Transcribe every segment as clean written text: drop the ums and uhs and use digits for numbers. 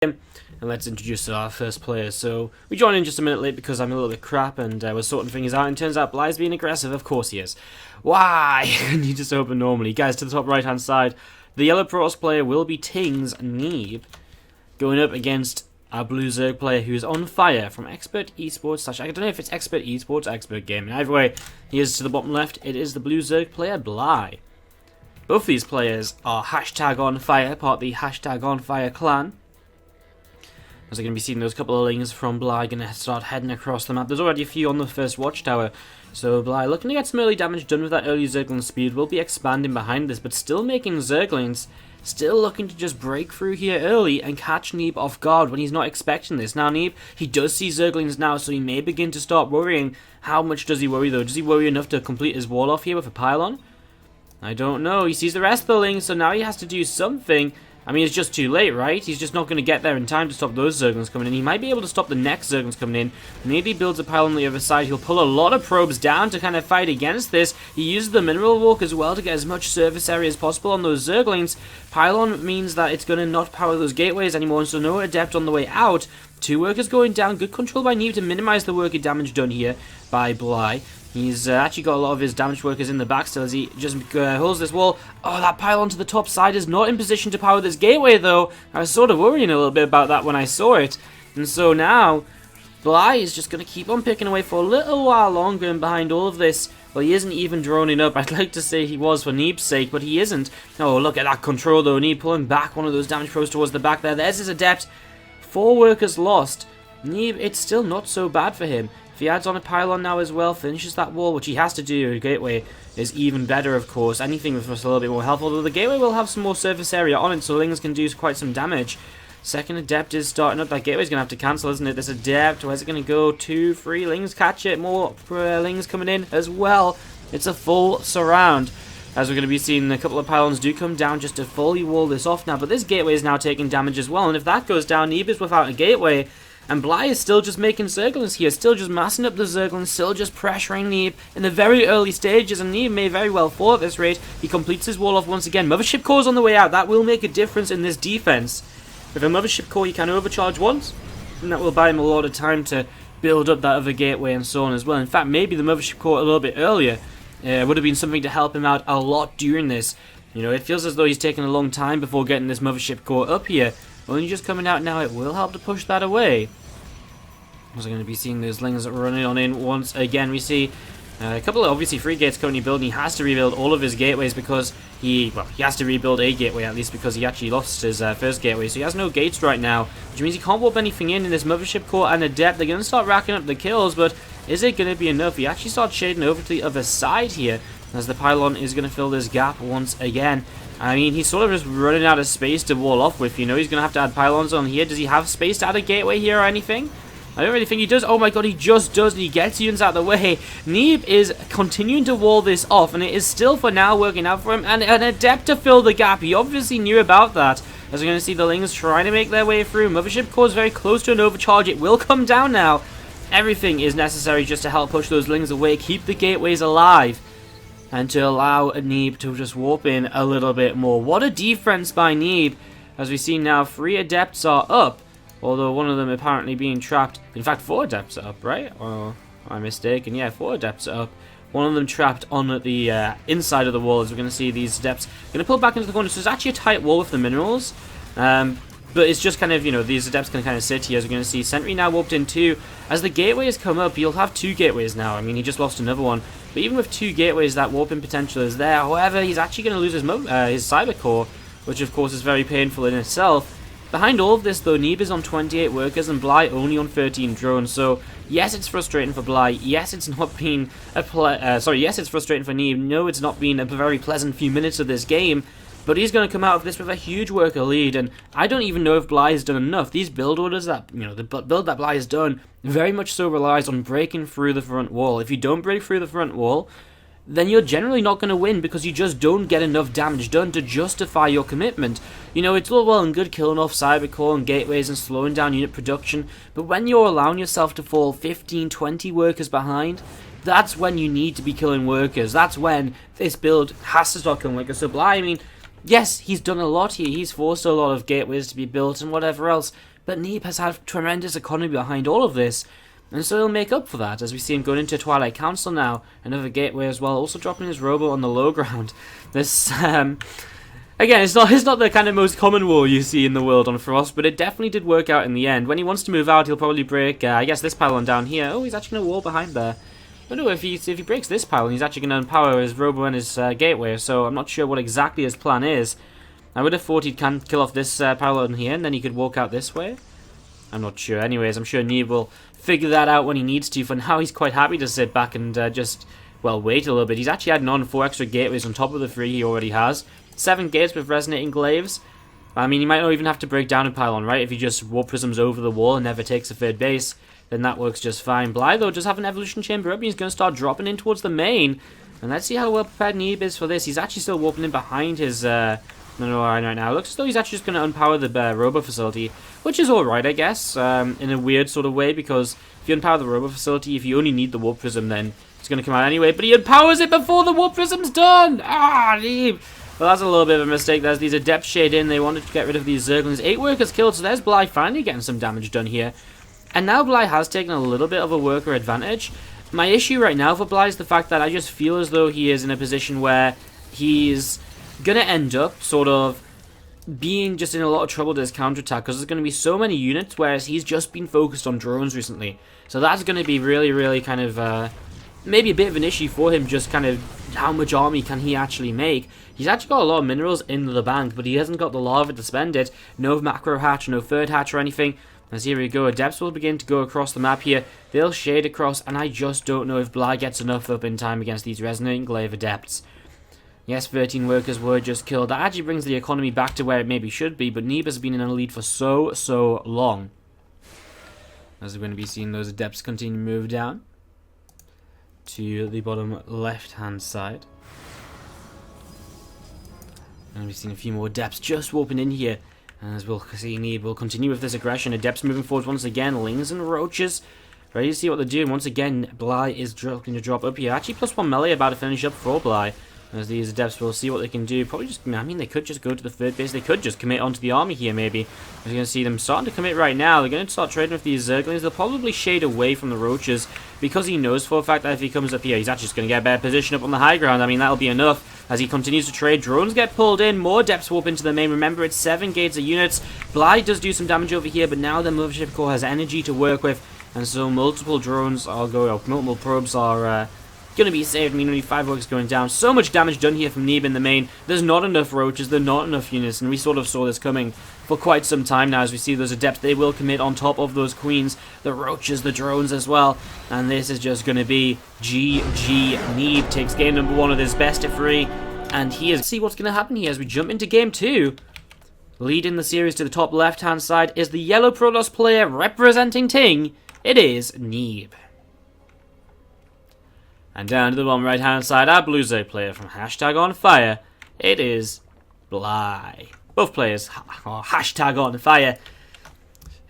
And let's introduce our first player. So we joined in just a minute late because I'm a little bit crap and was sorting things out, and turns out Bly's being aggressive. Of course he is. Why? You just open normally. Guys, to the top right hand side, the yellow Protoss player will be Ting's Neeb, going up against our blue Zerg player who's on fire from Expert Esports / I don't know if it's Expert Esports or Expert Gaming. Either way, he is to the bottom left. It is the blue Zerg player, Bly. Both these players are #OnFire, part of the #OnFire clan. As we're going to be seeing those couple of lings from Bly going to start heading across the map. There's already a few on the first watchtower. So Bly looking to get some early damage done with that early Zergling speed. Will be expanding behind this, but still making Zerglings. Still looking to just break through here early and catch Neeb off guard when he's not expecting this. Now Neeb, he does see Zerglings now, so he may begin to start worrying. How much does he worry though? Does he worry enough to complete his wall off here with a pylon? I don't know. He sees the rest of the lings, so now he has to do something. I mean, it's just too late, right? He's just not going to get there in time to stop those Zerglings coming in. He might be able to stop the next Zerglings coming in. Maybe he builds a pylon on the other side. He'll pull a lot of probes down to kind of fight against this. He uses the mineral walk as well to get as much surface area as possible on those Zerglings. Pylon means that it's going to not power those gateways anymore, so no adept on the way out. 2 workers going down. Good control by Neeb to minimize the worker damage done here by Bly. He's actually got a lot of his damaged workers in the back still as he just holds this wall. Oh, that pylon to the top side is not in position to power this gateway though. I was sort of worrying a little bit about that when I saw it. And so now, Bly is just going to keep on picking away for a little while longer, and behind all of this, well, he isn't even droning up. I'd like to say he was for Neeb's sake, but he isn't. Oh, look at that control though. Neeb pulling back one of those damage pros towards the back there. There's his adept. 4 workers lost. Neeb, it's still not so bad for him. If he adds on a pylon now as well, finishes that wall, which he has to do, a gateway is even better, of course. Anything with us a little bit more helpful, although the gateway will have some more surface area on it, so lings can do quite some damage. Second adept is starting up. That gateway's going to have to cancel, isn't it? This adept, where's it going to go? 2, 3 lings, catch it. More lings coming in as well. It's a full surround. As we're going to be seeing, a couple of pylons do come down just to fully wall this off now, but this gateway is now taking damage as well, and if that goes down, Neeb is without a gateway. And Bly is still just making Zerglings here, still just massing up the Zerglings, still just pressuring Neeb in the very early stages, and Neeb may very well fall at this rate. He completes his wall off once again. Mothership Core's on the way out. That will make a difference in this defense. With a Mothership Core, you can overcharge once, and that will buy him a lot of time to build up that other gateway and so on as well. In fact, maybe the Mothership Core a little bit earlier would have been something to help him out a lot during this. You know, it feels as though he's taken a long time before getting this Mothership Core up here. Only just coming out now, it will help to push that away. We're going to be seeing those lings running on in once again. We see a couple of obviously free gates currently building. He has to rebuild all of his gateways because he has to rebuild a gateway at least because he actually lost his first gateway. So he has no gates right now, which means he can't warp anything in this Mothership Core and Adept. They're going to start racking up the kills, but is it going to be enough? He actually starts shading over to the other side here as the pylon is going to fill this gap once again. I mean, he's sort of just running out of space to wall off with. You know, he's going to have to add pylons on here. Does he have space to add a gateway here or anything? I don't really think he does. Oh my god, he just does. He gets units out of the way. Neeb is continuing to wall this off, and it is still for now working out for him. And an adept to fill the gap. He obviously knew about that. As we're going to see the lings trying to make their way through. Mothership Core is very close to an overcharge. It will come down now. Everything is necessary just to help push those lings away. Keep the gateways alive. And to allow Neeb to just warp in a little bit more. What a defense by Neeb. As we see now, 3 adepts are up. Although one of them apparently being trapped. In fact, 4 adepts are up, right? Or am I mistaken? Yeah, 4 adepts are up. One of them trapped on the inside of the wall. As we're going to see these adepts going to pull back into the corner. So it's actually a tight wall with the minerals. But it's just kind of, you know, these adepts can kind of sit here. As we're going to see, Sentry now warped in 2. As the gateways come up, he'll have 2 gateways now. I mean, he just lost another one. But even with 2 gateways, that warping potential is there. However, he's actually going to lose his cyber core, which of course is very painful in itself. Behind all of this though, Neeb is on 28 workers and Bly only on 13 drones. So yes, it's frustrating for Bly. Yes, it's not been yes, it's frustrating for Neeb. No, it's not been a very pleasant few minutes of this game. But he's going to come out of this with a huge worker lead, and I don't even know if Bly has done enough. These build orders that, you know, the build that Bly has done very much so relies on breaking through the front wall. If you don't break through the front wall, then you're generally not going to win because you just don't get enough damage done to justify your commitment. You know, it's all well and good killing off cybercore and gateways and slowing down unit production, but when you're allowing yourself to fall 15, 20 workers behind, that's when you need to be killing workers. That's when this build has to start killing workers. So Bly, I mean, yes, he's done a lot here. He's forced a lot of gateways to be built and whatever else. But Neeb has had tremendous economy behind all of this, and so he'll make up for that, as we see him going into Twilight Council now, another gateway as well, also dropping his robo on the low ground. This, again, it's not the kind of most common wall you see in the world on Frost, but it definitely did work out in the end. When he wants to move out, he'll probably break, I guess, this pylon down here. Oh, he's actually going to wall behind there. But no, if he breaks this pylon, he's actually going to empower his robo and his gateway, so I'm not sure what exactly his plan is. I would have thought he'd kill off this pylon here, and then he could walk out this way. I'm not sure. Anyways, I'm sure Neeb will figure that out when he needs to. For now, he's quite happy to sit back and just, well, wait a little bit. He's actually adding on 4 extra gateways on top of the 3 he already has. 7 gates with resonating glaives. I mean, he might not even have to break down a pylon, right? If he just warp prisms over the wall and never takes a 3rd base, then that works just fine. Bly, though, does have an evolution chamber up, and he's going to start dropping in towards the main. And let's see how well prepared Neeb is for this. He's actually still warping in behind his right now. It looks as though he's actually just going to unpower the robo facility, which is alright, I guess, in a weird sort of way, because if you unpower the robo facility, if you only need the warp prism, then it's going to come out anyway, but he unpowers it before the warp prism's done! Ah, Neeb! Well, that's a little bit of a mistake. There's these Adept Shade in. They wanted to get rid of these Zerglings. 8 workers killed, so there's Bly finally getting some damage done here. And now Bly has taken a little bit of a worker advantage. My issue right now for Bly is the fact that I just feel as though he is in a position where he's gonna end up sort of being just in a lot of trouble to his counterattack, because there's going to be so many units, whereas he's just been focused on drones recently. So that's going to be really, really kind of maybe a bit of an issue for him, just kind of how much army can he actually make. He's actually got a lot of minerals in the bank, but he hasn't got the lava to spend it. No macro hatch, no 3rd hatch or anything. As here we go, Adepts will begin to go across the map here. They'll shade across, and I just don't know if Bly gets enough up in time against these Resonating Glaive Adepts. Yes, 13 workers were just killed. That actually brings the economy back to where it maybe should be, but Neeb has been in a lead for so long. As we're going to be seeing those Adepts continue to move down to the bottom left-hand side. And we've seen a few more Adepts just warping in here. As we'll see, Neeb will continue with this aggression. Adepts moving forward once again. Lings and Roaches ready to see what they're doing. Once again, Bly is looking to drop up here. Actually, +1 melee about to finish up for Bly. As these Adepts will see what they can do. Probably just, I mean, they could just go to the 3rd base. They could just commit onto the army here, maybe. We're going to see them starting to commit right now. They're going to start trading with these Zerglings. They'll probably shade away from the Roaches, because he knows for a fact that if he comes up here, he's actually just going to get a better position up on the high ground. I mean, that'll be enough. As he continues to trade, drones get pulled in. More Adepts warp into the main. Remember, it's 7 gates of units. Bly does do some damage over here, but now the Mothership Core has energy to work with. And so multiple drones are going up. Multiple probes are going to be saved. I mean, only 5 workers going down. So much damage done here from Neeb in the main. There's not enough Roaches. There's not enough units. And we sort of saw this coming for quite some time now. As we see those Adepts, they will commit on top of those Queens. The Roaches, the drones as well. And this is just going to be GG. Neeb takes game number 1 of this best of 3. And here's see what's going to happen here as we jump into game 2. Leading the series to the top left-hand side is the yellow Protoss player representing Ting. It is Neeb. And down to the bottom right-hand side, our blue Zerg player from #OnFire. It is Bly. Both players are #OnFire.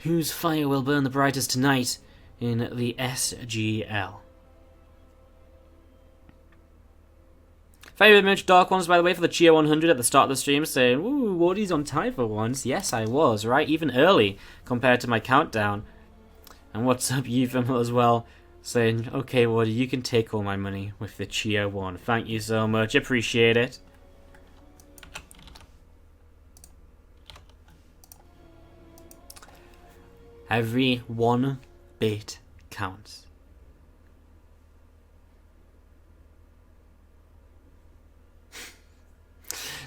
Whose fire will burn the brightest tonight in the SGL? Thank you very much, Dark Ones, by the way, for the Cheer 100 at the start of the stream, saying, ooh, Wardy's on time for once. Yes, I was, right? Even early compared to my countdown. And what's up, Euphemel, as well, saying, okay, Wardy, you can take all my money with the Cheer 1. Thank you so much. Appreciate it. Every 1 bit counts.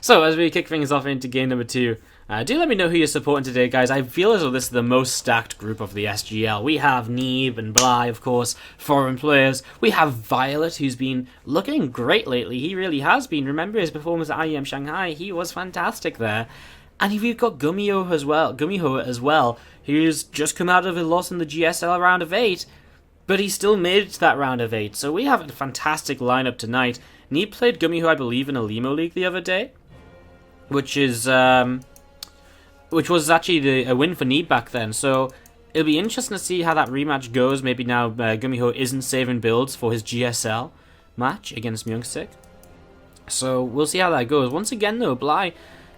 So, as we kick things off into game number 2, do let me know who you're supporting today, guys. I feel as though this is the most stacked group of the SGL. We have Neeb and Bly, of course, foreign players. We have Violet, who's been looking great lately. He really has been. Remember his performance at IEM Shanghai? He was fantastic there. And we've got Gumiho as well, who's just come out of a loss in the GSL round of 8, but he still made it to that round of 8. So we have a fantastic lineup tonight. Neeb played Gumiho, I believe, in a Limo League the other day, which was actually a win for Neeb back then. So it'll be interesting to see how that rematch goes. Maybe now Gumiho isn't saving builds for his GSL match against Myungsik. So we'll see how that goes. Once again, though, Bly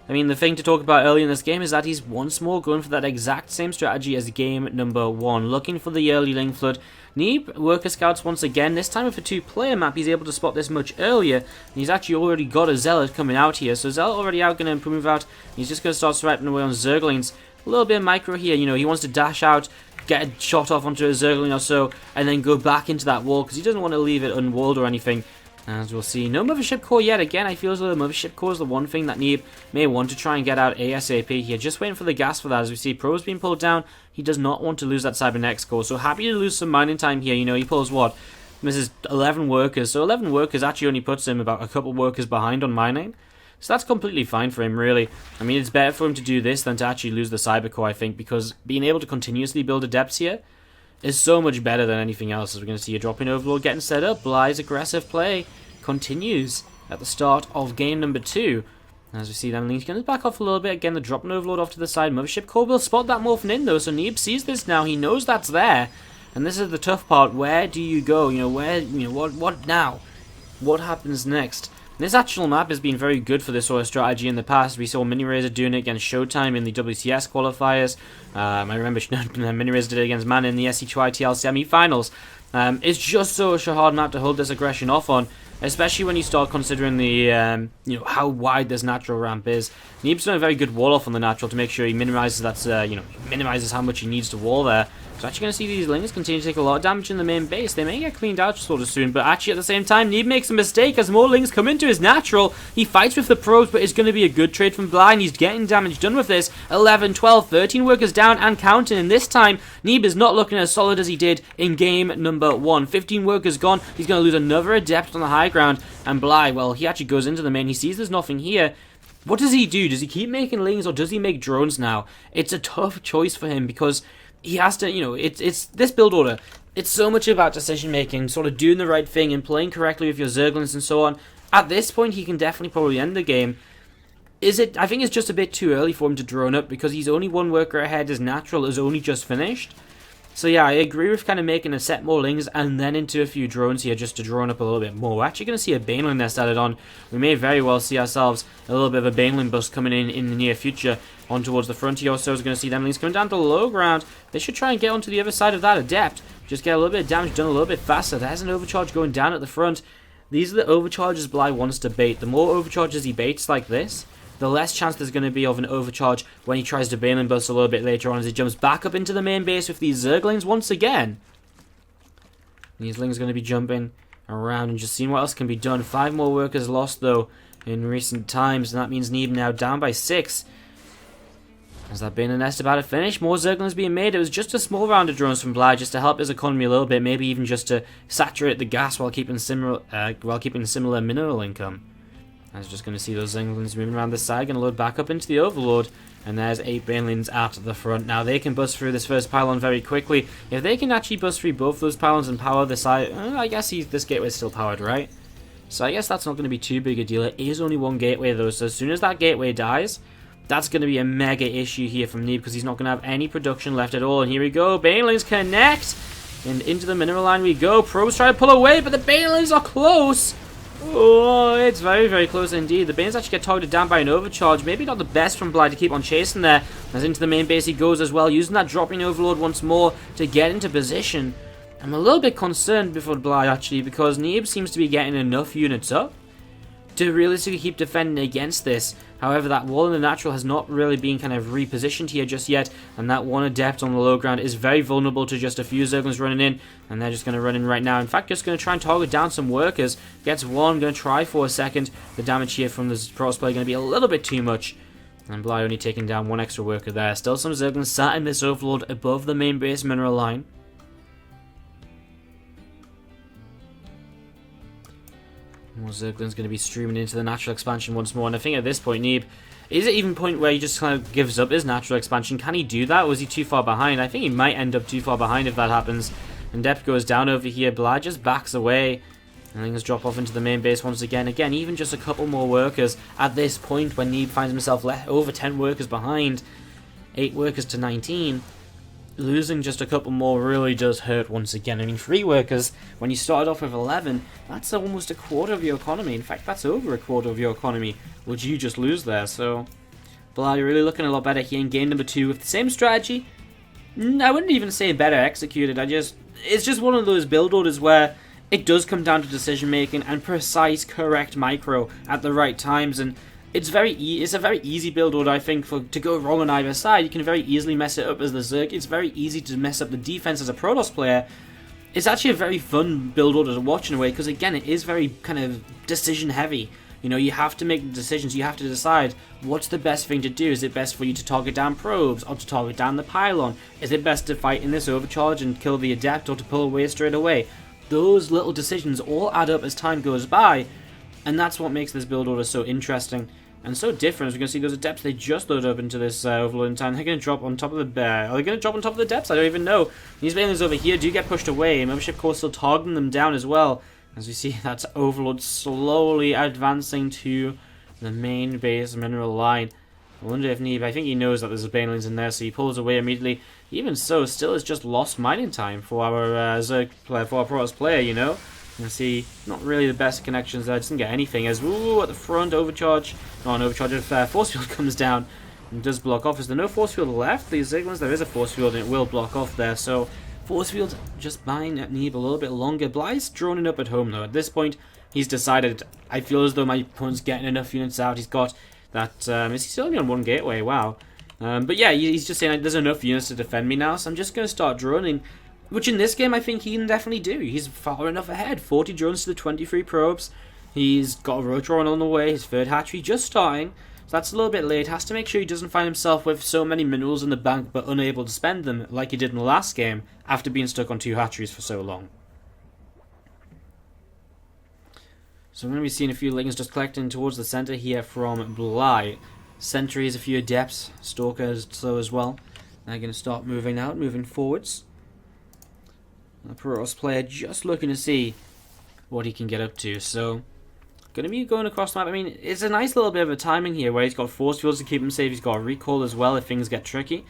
I mean, the thing to talk about early in this game is that he's once more going for that exact same strategy as game number 1, looking for the early link flood. Neeb, Worker Scouts once again, this time with a 2-player map, he's able to spot this much earlier, and he's actually already got a Zealot coming out here, so Zealot already out, going to move out, he's just going to start swiping away on Zerglings. A little bit of micro here, you know, he wants to dash out, get a shot off onto a Zergling or so, and then go back into that wall, because he doesn't want to leave it unwalled or anything. As we'll see, no Mothership Core yet. Again, I feel as though the Mothership Core is the one thing that Neeb may want to try and get out ASAP here. Just waiting for the gas for that. As we see, Pro's being pulled down. He does not want to lose that Cybernetics Core. So happy to lose some mining time here. You know, he pulls what? This is 11 workers. So 11 workers actually only puts him about a couple workers behind on mining. So that's completely fine for him, really. I mean, it's better for him to do this than to actually lose the Cyber Core, I think, because being able to continuously build adepts here is so much better than anything else. As we're going to see a drop-in Overlord getting set up. Bly's aggressive play continues at the start of game number 2. As we see them, Link's going to back off a little bit. Again, the drop-in Overlord off to the side. Mothership Core will spot that morphing in, though, so Neeb sees this now. He knows that's there. And this is the tough part. Where do you go? You know, what now? What happens next? This actual map has been very good for this sort of strategy in the past. We saw Mini Razor doing it against Showtime in the WCS qualifiers. I remember Mini Razor did it against Man in the SCHYTL semi-finals. It's just such a hard map to hold this aggression off on, especially when you start considering the you know, how wide this natural ramp is. Neeb's done a very good wall off on the natural to make sure he minimizes that, you know, minimizes how much he needs to wall there. So actually going to see these Lings continue to take a lot of damage in the main base. They may get cleaned out sort of soon, but actually at the same time, Neeb makes a mistake as more Lings come into his natural. He fights with the probes, but it's going to be a good trade from Bly, and he's getting damage done with this. 11, 12, 13 workers down and counting, and this time, Neeb is not looking as solid as he did in game number 1. 15 workers gone. He's going to lose another adept on the high ground, and Bly, well, he actually goes into the main. He sees there's nothing here. What does he do? Does he keep making Lings, or does he make drones now? It's a tough choice for him, because he has to, you know, it's this build order. It's so much about decision making, sort of doing the right thing and playing correctly with your Zerglings and so on. At this point, he can definitely probably end the game. I think it's just a bit too early for him to drone up because he's only one worker ahead. His natural is only just finished. So yeah, I agree with kind of making a set more Lings and then into a few drones here just to drone up a little bit more. We're actually going to see a Baneling nest added on. We may very well see ourselves a little bit of a Baneling bust coming in the near future on towards the frontier. Also, we're going to see them Lings coming down to low ground. They should try and get onto the other side of that adept. Just get a little bit of damage done a little bit faster. There's an overcharge going down at the front. These are the overcharges Bly wants to bait. The more overcharges he baits like this, the less chance there's going to be of an overcharge when he tries to Baneling bust a little bit later on as he jumps back up into the main base with these Zerglings once again. These Lings are going to be jumping around and just seeing what else can be done. 5 more workers lost, though, in recent times, and that means Neeb now down by 6. Has that Baneling nest about to finish? More Zerglings being made. It was just a small round of drones from Bly just to help his economy a little bit, maybe even just to saturate the gas while keeping similar mineral income. I was just going to see those Zerglings moving around the side, going to load back up into the Overlord, and there's 8 Banelings at the front. Now they can bust through this first pylon very quickly. If they can actually bust through both those pylons and power the side, I guess this gateway's still powered, right? So I guess that's not going to be too big a deal. It is only one gateway though, so as soon as that gateway dies, that's going to be a mega issue here from Neeb because he's not going to have any production left at all. And here we go, Banelings connect, and into the mineral line we go. Probes try to pull away, but the Banelings are close. Oh, it's very, very close indeed. The Banes actually get targeted down by an overcharge. Maybe not the best from Bly to keep on chasing there. As into the main base he goes as well, using that dropping Overlord once more to get into position. I'm a little bit concerned before Bly actually because Neeb seems to be getting enough units up to realistically keep defending against this. However, that wall in the natural has not really been kind of repositioned here just yet, and that one adept on the low ground is very vulnerable to just a few Zerglings running in, and they're just going to run in right now. In fact, just going to try and target down some workers. Gets one, going to try for a second. The damage here from the Pro's play going to be a little bit too much, and Bly only taking down one extra worker there. Still some Zerglings sat in this Overlord above the main base mineral line. More Zerglings going to be streaming into the natural expansion once more, and I think at this point, Neeb, is it even a point where he just kind of gives up his natural expansion? Can he do that, or is he too far behind? I think he might end up too far behind if that happens. And depth goes down over here, Bly just backs away, and things drop off into the main base once again. Again, even just a couple more workers at this point when Neeb finds himself over 10 workers behind, 8 workers to 19. Losing just a couple more really does hurt once again. I mean, 3 workers, when you started off with 11, that's almost a quarter of your economy. In fact, that's over a quarter of your economy. Would you just lose there? So, Bly really looking a lot better here in game number 2 with the same strategy. I wouldn't even say better executed. It's just one of those build orders where it does come down to decision making and precise, correct micro at the right times, and it's a very easy build order, I think, to go wrong on either side. You can very easily mess it up as the Zerg. It's very easy to mess up the defense as a Protoss player. It's actually a very fun build order to watch in a way, because again, it is very kind of decision heavy. You know, you have to make decisions, you have to decide what's the best thing to do. Is it best for you to target down probes, or to target down the pylon? Is it best to fight in this overcharge and kill the adept, or to pull away straight away? Those little decisions all add up as time goes by, and that's what makes this build order so interesting and so different. As we can see, those adepts, they just load up into this overload in time. They're going to drop on top of the are they going to drop on top of the depths? I don't even know. These banelings over here do get pushed away. Membership Corps still targeting them down as well. As we see, that's Overlord slowly advancing to the main base mineral line. I wonder if Neeb, I think he knows that there's a banelings in there, so he pulls away immediately. Even so, still it's just lost mining time for our Zerg player, for our Protoss player, you know. You can see, not really the best connections there, doesn't get anything. As, ooh, at the front, overcharge. Not an overcharge, if force field comes down and does block off. Is there no force field left? These Zerg ones, there is a force field and it will block off there, so force field just buying at Neeb a little bit longer. Bly's droning up at home though. At this point, he's decided, I feel as though my opponent's getting enough units out. He's got that, is he still only on one gateway? Wow. But yeah, he's just saying, like, there's enough units to defend me now, so I'm just going to start droning. Which in this game, I think he can definitely do. He's far enough ahead. 40 drones to the 23 probes. He's got a rotor on the way. His third hatchery just starting. So that's a little bit late. Has to make sure he doesn't find himself with so many minerals in the bank but unable to spend them like he did in the last game after being stuck on 2 hatcheries for so long. So we're going to be seeing a few Lings just collecting towards the center here from Bly. Sentries, a few adepts, stalkers so as well. They're going to start moving out, moving forwards. The Protoss player just looking to see what he can get up to. So, going to be going across the map. I mean, it's a nice little bit of a timing here where he's got force fields to keep him safe. He's got a recall as well if things get tricky.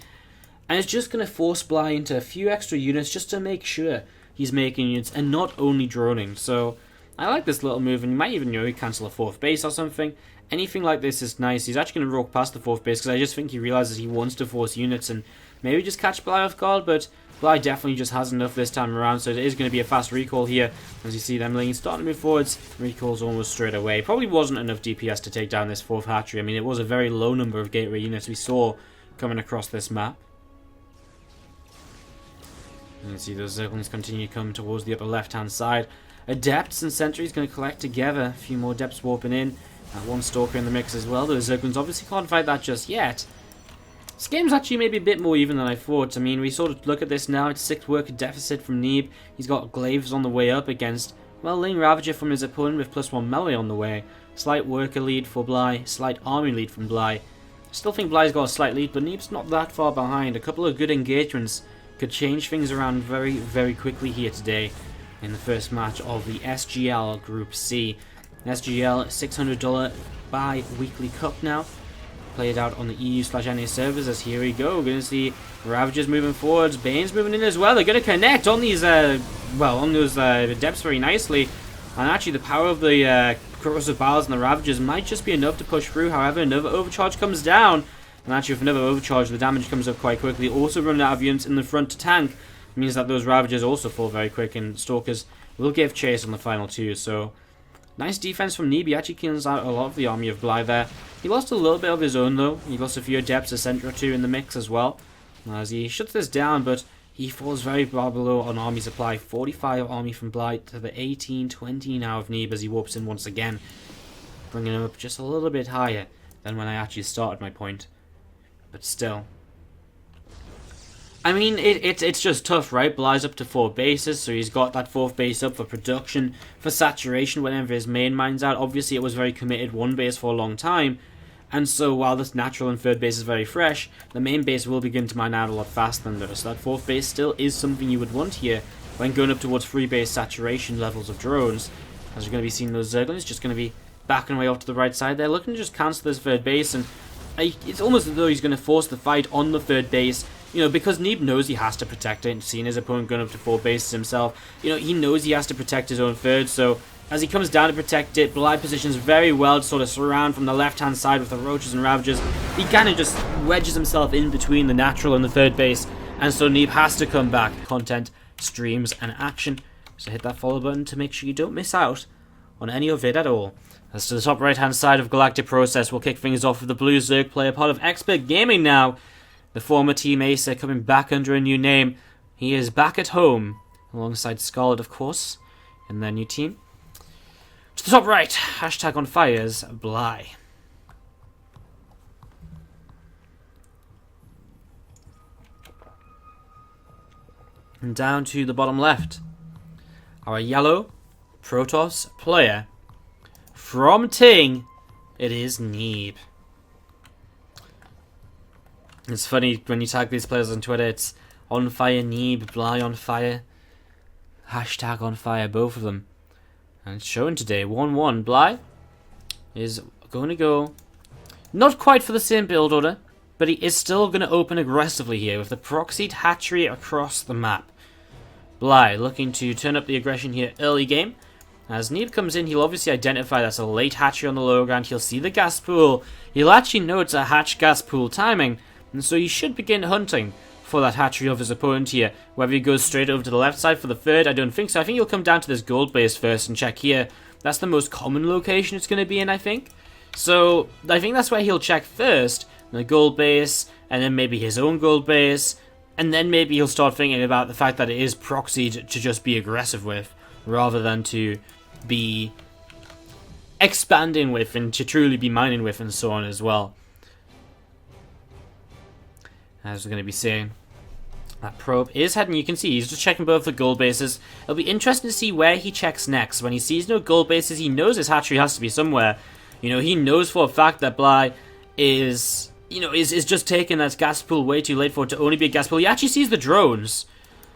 And it's just going to force Bly into a few extra units just to make sure he's making units and not only droning. So, I like this little move, and you might even, you know, cancel a 4th base or something. Anything like this is nice. He's actually going to rock past the 4th base because I just think he realizes he wants to force units and maybe just catch Bly off guard, but Bly definitely just has enough this time around, so it is going to be a fast recall here. As you see them Lings starting to move forwards, recalls almost straight away. Probably wasn't enough DPS to take down this 4th hatchery. I mean, it was a very low number of gateway units we saw coming across this map. You can see those Zerglings continue to come towards the upper left-hand side. Adepts and sentries going to collect together. A few more adepts warping in. One stalker in the mix as well. Those Zerglings obviously can't fight that just yet. This game's actually maybe a bit more even than I thought. I mean, we sort of look at this now. It's 6 worker deficit from Neeb. He's got glaives on the way up against, well, Ling Ravager from his opponent with +1 melee on the way. Slight worker lead for Bly. Slight army lead from Bly. Still think Bly's got a slight lead, but Neeb's not that far behind. A couple of good engagements could change things around very, very quickly here today in the first match of the SGL Group C. SGL $600 bi-weekly cup now. Played out on the EU/NA servers, as here we go. We're going to see Ravagers moving forwards, Bane's moving in as well. They're going to connect on these, on those depths very nicely. And actually the power of the Corrosive Biles and the Ravagers might just be enough to push through. However, another overcharge comes down. And actually with another overcharge, the damage comes up quite quickly. Also running out of units in the front to tank. It means that those Ravagers also fall very quick, and Stalkers will give chase on the final 2. So, nice defense from Neeb. He actually kills out a lot of the army of Bly there. He lost a little bit of his own though. He lost a few adepts, a center or 2 in the mix as well. As he shuts this down, but he falls very far below on army supply. 45 army from Bly to the 18-20 now of Neeb as he warps in once again. Bringing him up just a little bit higher than when I actually started my point. But still. I mean, it's just tough, right? Bly's up to 4 bases, so he's got that 4th base up for production, for saturation whenever his main mine's out. Obviously, it was very committed 1 base for a long time, and so while this natural and 3rd base is very fresh, the main base will begin to mine out a lot faster than those. So that 4th base still is something you would want here when going up towards 3 base saturation levels of drones. As you're going to be seeing those Zerglings just going to be backing away off to the right side there, looking to just cancel this 3rd base, and it's almost as though he's going to force the fight on the 3rd base. You know, because Neeb knows he has to protect it, and seeing his opponent going up to 4 bases himself, you know, he knows he has to protect his own 3rd, so As he comes down to protect it, Bly positions very well to sort of surround from the left-hand side with the Roaches and Ravagers. He kind of just wedges himself in between the natural and the third base, and so Neeb has to come back. Content, streams, and action. So hit that follow button to make sure you don't miss out on any of it at all. As to the top right-hand side of Galactic Process, we'll kick things off with the Blue Zerg player, part of Expert Gaming now. The former Team Acer coming back under a new name. He is back at home, alongside Scarlet, of course, in their new team. To the top right, hashtag on fires, Bly. And down to the bottom left, our yellow Protoss player from Ting, it is Neeb. It's funny when you tag these players on Twitter, it's on fire Neeb, Bly on fire, hashtag on fire, both of them. And it's showing today, 1-1. Bly is going to go, not quite for the same build order, but he is still going to open aggressively here with the proxied hatchery across the map. Bly looking to turn up the aggression here early game. As Neeb comes in, he'll obviously identify that's a late hatchery on the low ground. He'll see the gas pool. He'll actually know it's a hatch gas pool timing, and so he should begin hunting for that hatchery of his opponent here. Whether he goes straight over to the left side for the third, I don't think so. I think he'll come down to this gold base first and check here. That's the most common location it's going to be in, I think. So I think that's where he'll check first, the gold base, and then maybe his own gold base, and then maybe he'll start thinking about the fact that it is proxied to just be aggressive with, rather than to be expanding with and to truly be mining with and so on as well. As we're going to be seeing, that probe is heading, you can see he's just checking both the gold bases. It'll be interesting to see where he checks next. When he sees no gold bases, he knows his hatchery has to be somewhere. You know, he knows for a fact that Bly is just taking that gas pool way too late for it to only be a gas pool. He actually sees the drones.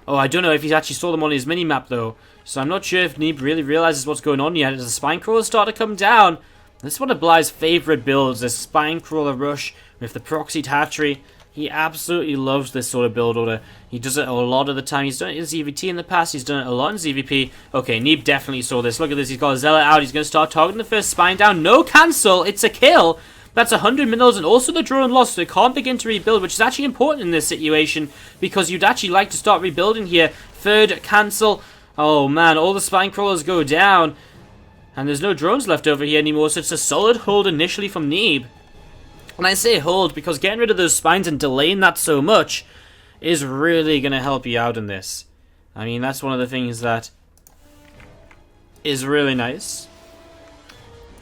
Oh, I don't know if he's actually saw them on his mini-map though. So I'm not sure if Neeb really realizes what's going on yet as the spine crawlers start to come down. This is one of Bly's favorite builds, this spine crawler rush with the proxied hatchery. He absolutely loves this sort of build order. He does it a lot of the time. He's done it in ZVT in the past. He's done it a lot in ZVP. Okay, Neeb definitely saw this. Look at this. He's got a Zealot out. He's going to start targeting the first spine down. No cancel. It's a kill. That's 100 mils and also the drone lost. So they can't begin to rebuild, which is actually important in this situation because you'd actually like to start rebuilding here. Third cancel. Oh, man. All the spine crawlers go down. And there's no drones left over here anymore. So it's a solid hold initially from Neeb. And I say hold because getting rid of those spines and delaying that so much is really going to help you out in this. I mean, that's one of the things that is really nice.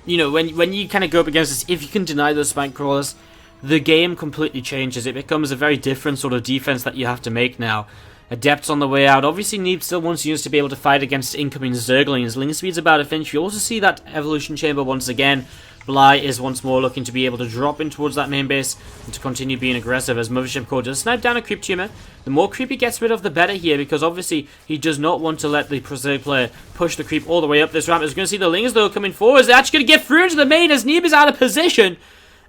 You know, when you kind of go up against this, if you can deny those spine crawlers, the game completely changes. It becomes a very different sort of defense that you have to make now. Adepts on the way out. Obviously, Neeb still wants units to be able to fight against incoming Zerglings. Ling speed's about to finish. You also see that evolution chamber once again. Bly is once more looking to be able to drop in towards that main base and to continue being aggressive as Mothership Core does snipe down a creep tumor. The more creep he gets rid of, the better here because obviously he does not want to let the Preserve player push the creep all the way up this ramp. He's going to see the Lings though coming forward. They're actually going to get through into the main as Neeb is out of position.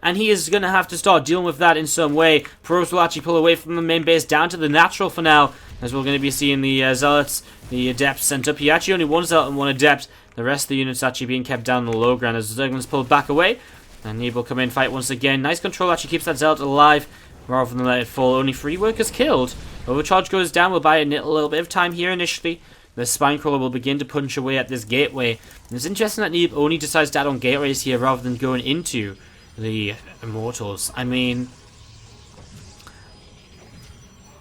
And he is going to have to start dealing with that in some way. Pros will actually pull away from the main base down to the natural for now. As we're going to be seeing the Zealots, the Adepts sent up. He actually only one Zealot and one Adept. The rest of the units actually being kept down on the low ground as the Zerglings pull back away. And Neeb will come in, fight once again. Nice control actually keeps that Zealot alive rather than let it fall. Only 3 workers killed. Overcharge goes down. We'll buy a little bit of time here initially. The Spinecrawler will begin to punch away at this gateway. And it's interesting that Neeb only decides to add on gateways here rather than going into the Immortals. I mean,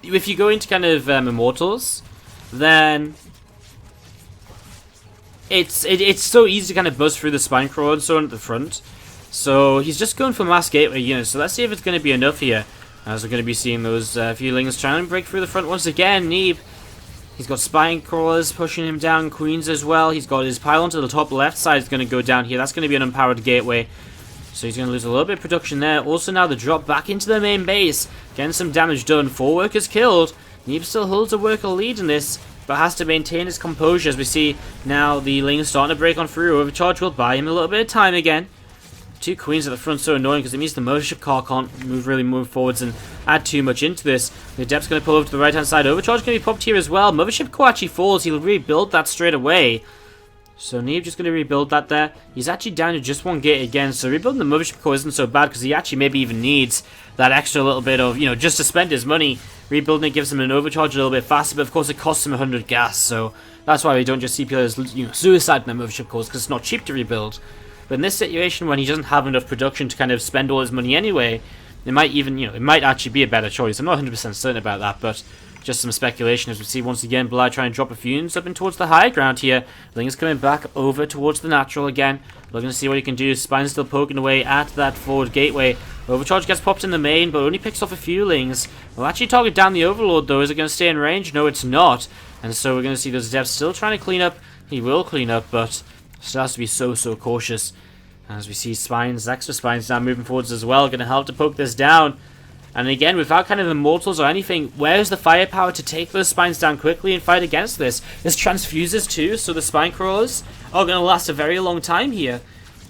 if you go into kind of Immortals, then it's so easy to kind of buzz through the Spinecrawler and so on at the front. So he's just going for mass gateway units. So let's see if it's going to be enough here. As we're going to be seeing those feelings trying to break through the front once again. Neeb, he's got spine crawlers pushing him down. Queens as well. He's got his pylon to the top left side is going to go down here. That's going to be an unpowered gateway. So he's going to lose a little bit of production there. Also now the drop back into the main base. Getting some damage done. 4 workers killed. Neeb still holds a worker lead in this, but has to maintain his composure as we see now the Ling starting to break on through. Overcharge will buy him a little bit of time again. 2 queens at the front, so annoying because it means the Mothership car can't really move forwards and add too much into this. The Adept's going to pull over to the right hand side. Overcharge going to be popped here as well. Mothership core actually falls. He'll rebuild that straight away. So Neeb just going to rebuild that there. He's actually down to just one gate again, so rebuilding the mothership core isn't so bad because he actually maybe even needs that extra little bit of, just to spend his money. Rebuilding it gives him an overcharge a little bit faster, but of course it costs him 100 gas, so that's why we don't just see players, suicide in their mothership cores, because it's not cheap to rebuild. But in this situation, when he doesn't have enough production to kind of spend all his money anyway, it might even, it might actually be a better choice. I'm not 100% certain about that, but just some speculation as we see once again Bly trying to drop a few units up in towards the high ground here. Ling is coming back over towards the natural again. Looking to see what he can do. Spine's still poking away at that forward gateway. Overcharge gets popped in the main, but only picks off a few Lings. We'll actually target down the Overlord though. Is it going to stay in range? No, it's not. And so we're going to see those devs still trying to clean up. He will clean up, but still has to be so cautious. As we see Spines, extra Spines now moving forwards as well. Going to help to poke this down. And again, without kind of immortals or anything, where's the firepower to take those spines down quickly and fight against this? There's transfuses too, so the spine crawlers are going to last a very long time here.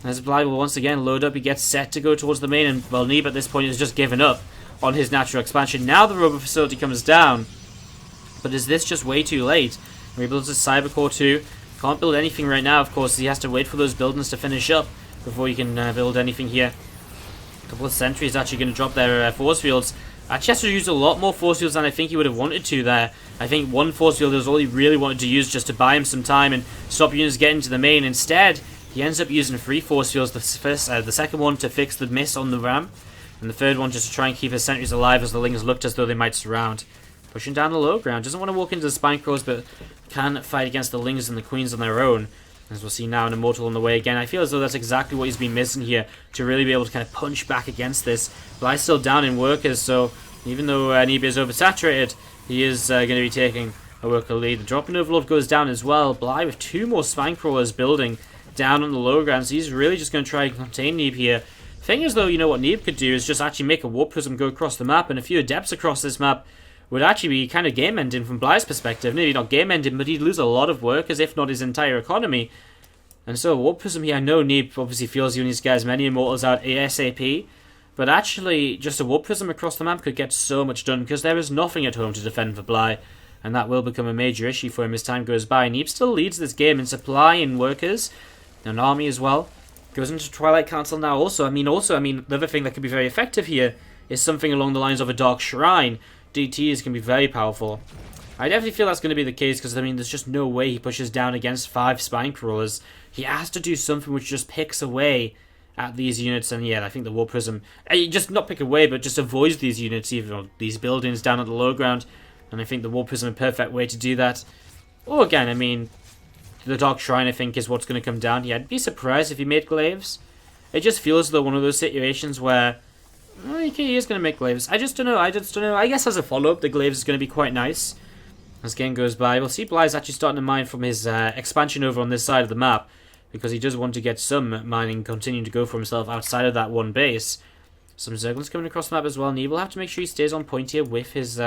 As Bly will once again load up, he gets set to go towards the main, and well, Neeb at this point has just given up on his natural expansion. Now the robot facility comes down, but is this just way too late? Rebuilds his cyber core too. Can't build anything right now, of course. He has to wait for those buildings to finish up before he can build anything here. A couple of sentries actually going to drop their force fields. Actually has to use a lot more force fields than I think he would have wanted to there. I think one force field is all he really wanted to use just to buy him some time and stop units getting to the main. Instead, he ends up using 3 force fields. The second one to fix the miss on the ram, and the third one just to try and keep his sentries alive as the Lings looked as though they might surround. Pushing down the low ground. Doesn't want to walk into the spine crawls, but can fight against the Lings and the Queens on their own. As we'll see now, an Immortal on the way again. I feel as though that's exactly what he's been missing here to really be able to kind of punch back against this. Bly's still down in workers, so even though Neeb is oversaturated, he is going to be taking a worker lead. The drop in Overlord goes down as well. Bly with 2 more spine crawlers building down on the low ground, so he's really just going to try and contain Neeb here. Thing is though, what Neeb could do is just actually make a warp prism go across the map, and a few adepts across this map would actually be kind of game-ending from Bly's perspective. Maybe not game-ending, but he'd lose a lot of workers, if not his entire economy. And so, Warp Prism here, I know Neeb obviously feels he needs to get as many Immortals out ASAP, but actually, just a Warp Prism across the map could get so much done, because there is nothing at home to defend for Bly, and that will become a major issue for him as time goes by. Neeb still leads this game in supply in workers, and army as well. Goes into Twilight Council now also. I mean, the other thing that could be very effective here is something along the lines of a Dark Shrine. DTs can be very powerful. I definitely feel that's going to be the case because, there's just no way he pushes down against 5 spine crawlers. He has to do something which just picks away at these units, and yeah, I think the War Prism, just not pick away, but just avoids these units, even these buildings down at the low ground, and I think the War Prism is a perfect way to do that. Or again, the Dark Shrine, I think, is what's going to come down here. I'd be surprised if he made glaives. It just feels as though one of those situations where he is going to make glaives. I just don't know. I guess as a follow-up, the glaives is going to be quite nice. As game goes by, we'll see Bly's actually starting to mine from his expansion over on this side of the map, because he does want to get some mining continuing to go for himself outside of that one base. Some Zerglings coming across the map as well. Neeb will have to make sure he stays on point here with his... He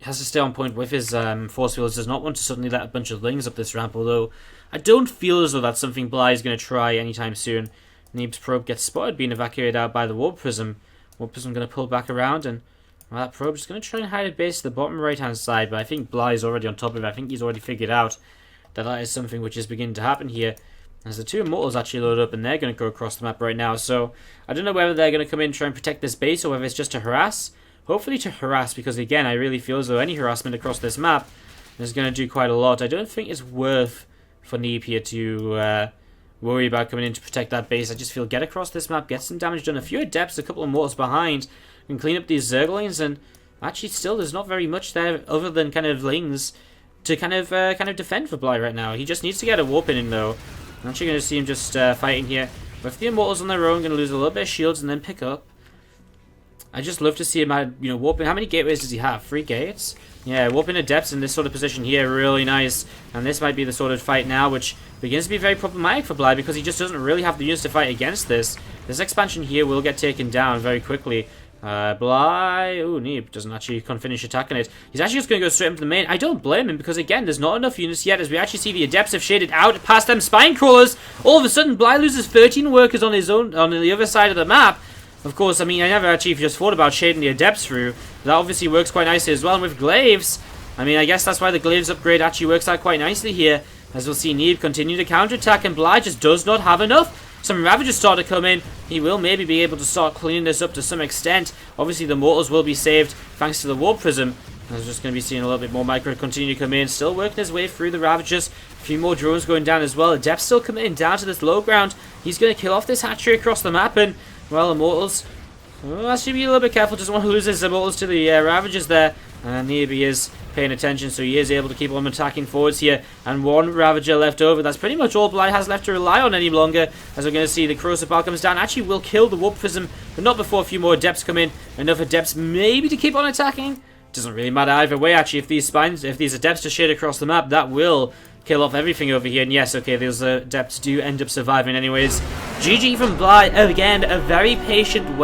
has to stay on point with his force fields. Does not want to suddenly let a bunch of Lings up this ramp, although I don't feel as though that's something Bly is going to try anytime soon. Neeb's probe gets spotted being evacuated out by the Warp Prism. Warp Prism going to pull back around, and well, that probe is going to try and hide a base to the bottom right-hand side, but I think Bly is already on top of it. I think he's already figured out that is something which is beginning to happen here. As the 2 Immortals actually load up, and they're going to go across the map right now, so I don't know whether they're going to come in and try and protect this base, or whether it's just to harass. Hopefully to harass, because again, I really feel as though any harassment across this map is going to do quite a lot. I don't think it's worth for Neeb here to worry about coming in to protect that base. I just feel get across this map, get some damage done. A few adepts, a couple of Immortals behind, and clean up these Zerglings, and actually still there's not very much there other than kind of Lings to kind of defend for Bly right now. He just needs to get a warp in though. I'm actually going to see him just fighting here. But if the Immortals on their own, going to lose a little bit of shields and then pick up. I just love to see him add, warping. How many gateways does he have? 3 gates? Yeah, warping adepts in this sort of position here, really nice. And this might be the sort of fight now, which begins to be very problematic for Bly, because he just doesn't really have the units to fight against this. This expansion here will get taken down very quickly. Bly... Ooh, Neeb doesn't actually finish attacking it. He's actually just going to go straight into the main. I don't blame him, because again, there's not enough units yet, as we actually see the adepts have shaded out past them spine crawlers. All of a sudden, Bly loses 13 workers on his own, on the other side of the map. Of course, I never actually just thought about shading the adepts through. That obviously works quite nicely as well. And with glaives, I mean, I guess that's why the Glaives upgrade actually works out quite nicely here. As we'll see Neeb continue to counterattack, and Bly just does not have enough. Some Ravagers start to come in. He will maybe be able to start cleaning this up to some extent. Obviously, the Mortals will be saved thanks to the Warp Prism. I was just going to be seeing a little bit more Micro continue to come in. Still working his way through the Ravagers. A few more drones going down as well. Adept's still coming down to this low ground. He's going to kill off this hatchery across the map. And, well, Immortals, actually be a little bit careful. Doesn't want to lose his Immortals to the Ravagers there. And Neeb is paying attention, so he is able to keep on attacking forwards here. And one Ravager left over. That's pretty much all Bly has left to rely on any longer. As we're going to see, the Corrosive Ball comes down. Actually will kill the Warp Prism, but not before a few more Adepts come in. Enough Adepts maybe to keep on attacking. Doesn't really matter either way, actually. If these Adepts just shade across the map, that will kill off everything over here. And yes, okay, those Adepts do end up surviving anyways. GG from Bly. Again, a very patient